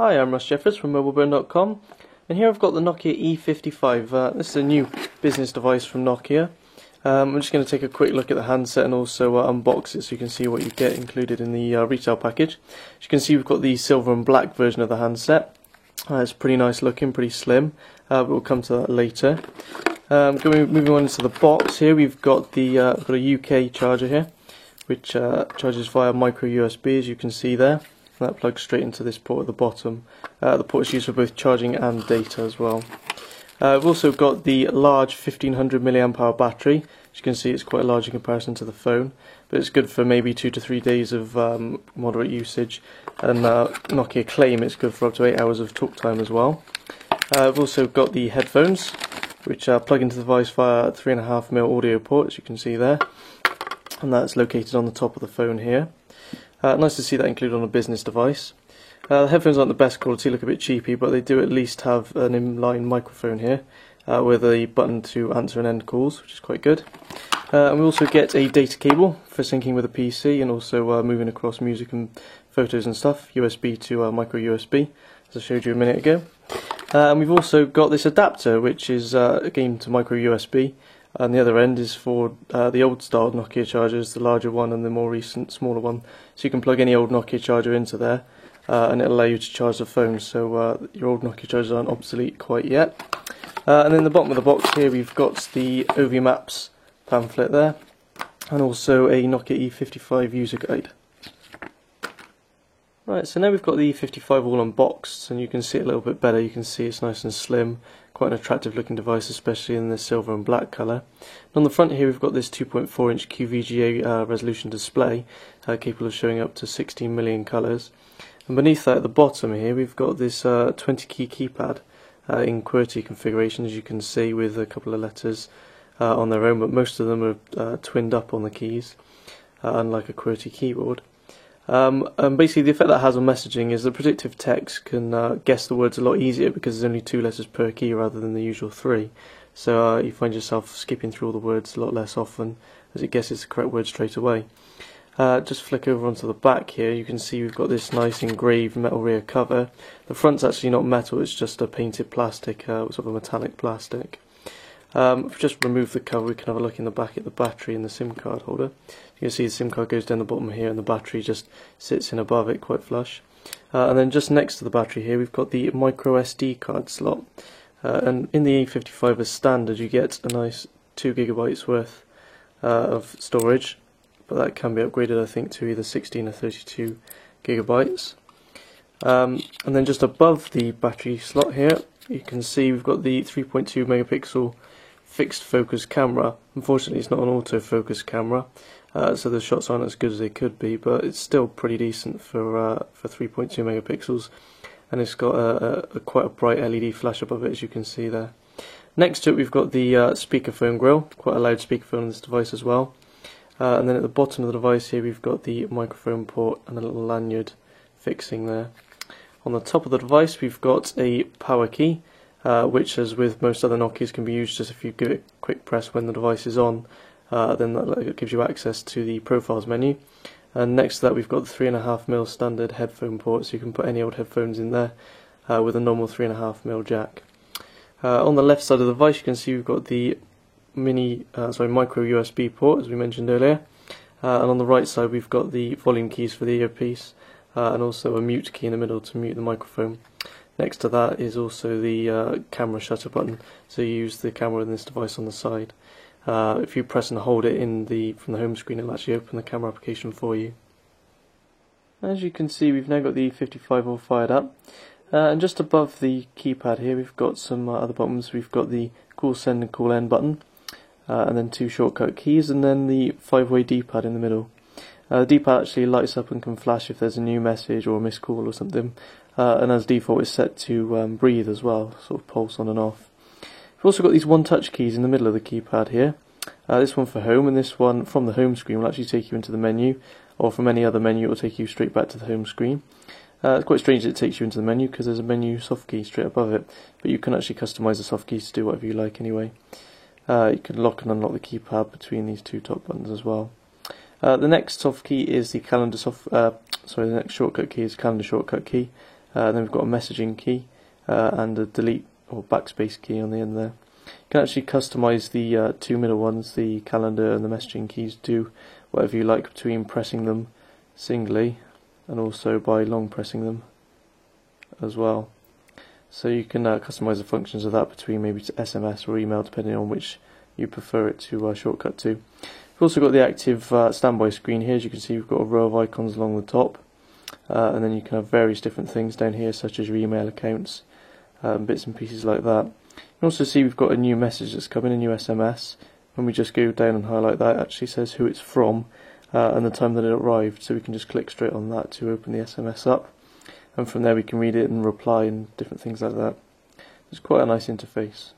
Hi, I'm Russ Jeffers from MobileBurn.com, and here I've got the Nokia E55. This is a new business device from Nokia. I'm just going to take a quick look at the handset and also unbox it so you can see what you get included in the retail package. As you can see, we've got the silver and black version of the handset. It's pretty nice looking, pretty slim, but we'll come to that later. Moving on into the box here, we've got got a UK charger here, which charges via micro USB, as you can see there. And that plugs straight into this port at the bottom. The port is used for both charging and data as well. We've also got the large 1500 mAh battery. As you can see, it's quite large in comparison to the phone, but it's good for maybe 2 to 3 days of moderate usage. And Nokia claim it's good for up to 8 hours of talk time as well. We've also got the headphones, which plug into the device via a 3.5mm audio port, as you can see there, and that's located on the top of the phone here. Nice to see that included on a business device. The headphones aren't the best quality, look a bit cheapy, but they do at least have an inline microphone here with a button to answer and end calls, which is quite good. And we also get a data cable for syncing with a PC and also moving across music and photos and stuff, USB to micro USB, as I showed you a minute ago. And we've also got this adapter, which is again to micro USB. And the other end is for the old style Nokia chargers, the larger one and the more recent smaller one. So you can plug any old Nokia charger into there and it'll allow you to charge the phone, so your old Nokia chargers aren't obsolete quite yet. And then the bottom of the box here we've got the OV Maps pamphlet there and also a Nokia E55 user guide. Right, so now we've got the E55 all unboxed and you can see it a little bit better. You can see it's nice and slim, quite an attractive looking device, especially in the silver and black colour. On the front here we've got this 2.4 inch QVGA resolution display, capable of showing up to 16 million colours. And beneath that at the bottom here we've got this 20 key keypad in QWERTY configuration, as you can see, with a couple of letters on their own, but most of them are twinned up on the keys, unlike a QWERTY keyboard. And basically the effect that has on messaging is that predictive text can guess the words a lot easier because there's only 2 letters per key rather than the usual 3. So you find yourself skipping through all the words a lot less often as it guesses the correct word straight away. Just flick over onto the back here, you can see we've got this nice engraved metal rear cover. The front's actually not metal, it's just a painted plastic, sort of a metallic plastic. If we just remove the cover, we can have a look in the back at the battery and the SIM card holder. You can see the SIM card goes down the bottom here and the battery just sits in above it quite flush. And then just next to the battery here we've got the micro SD card slot. And in the E55 as standard you get a nice 2 GB worth of storage, but that can be upgraded I think to either 16 or 32 GB. And then just above the battery slot here you can see we've got the 3.2 megapixel fixed focus camera. Unfortunately it's not an autofocus camera, so the shots aren't as good as they could be, but it's still pretty decent for 3.2 megapixels, and it's got quite a bright LED flash above it, as you can see there. Next to it we've got the speakerphone grill, quite a loud speakerphone on this device as well. And then at the bottom of the device here we've got the microphone port and a little lanyard fixing there. On the top of the device we've got a power key, which, as with most other Nokias, can be used just if you give it a quick press when the device is on, then that gives you access to the profiles menu. And next to that we've got the 3.5mm standard headphone port, so you can put any old headphones in there with a normal 3.5mm jack. On the left side of the device you can see we've got the micro USB port, as we mentioned earlier, and on the right side we've got the volume keys for the earpiece, and also a mute key in the middle to mute the microphone. Next to that is also the camera shutter button, so you use the camera in this device on the side. If you press and hold it from the home screen, it'll actually open the camera application for you. As you can see, we've now got the E55 all fired up, and just above the keypad here we've got some other buttons. We've got the call send and call end button, and then 2 shortcut keys, and then the 5-way D-pad in the middle. The D-pad actually lights up and can flash if there's a new message or a missed call or something, and as default it's set to breathe as well, sort of pulse on and off. We've also got these one-touch keys in the middle of the keypad here. This one for home, and this one from the home screen will actually take you into the menu, or from any other menu it will take you straight back to the home screen. It's quite strange that it takes you into the menu because there's a menu soft key straight above it, but you can actually customise the soft keys to do whatever you like anyway. You can lock and unlock the keypad between these 2 top buttons as well. The next soft key is the the next shortcut key is calendar shortcut key, Then we've got a messaging key and a delete or backspace key on the end there. You can actually customize the two middle ones, the calendar and the messaging keys, do whatever you like between pressing them singly and also by long pressing them as well. So you can customize the functions of that between maybe to SMS or email, depending on which you prefer it to shortcut to. We've also got the active standby screen here. As you can see, we've got a row of icons along the top, and then you can have various different things down here, such as your email accounts, bits and pieces like that. You can also see we've got a new message that's coming, a new SMS. When we just go down and highlight that, it actually says who it's from and the time that it arrived, so we can just click straight on that to open the SMS up, and from there we can read it and reply and different things like that. It's quite a nice interface.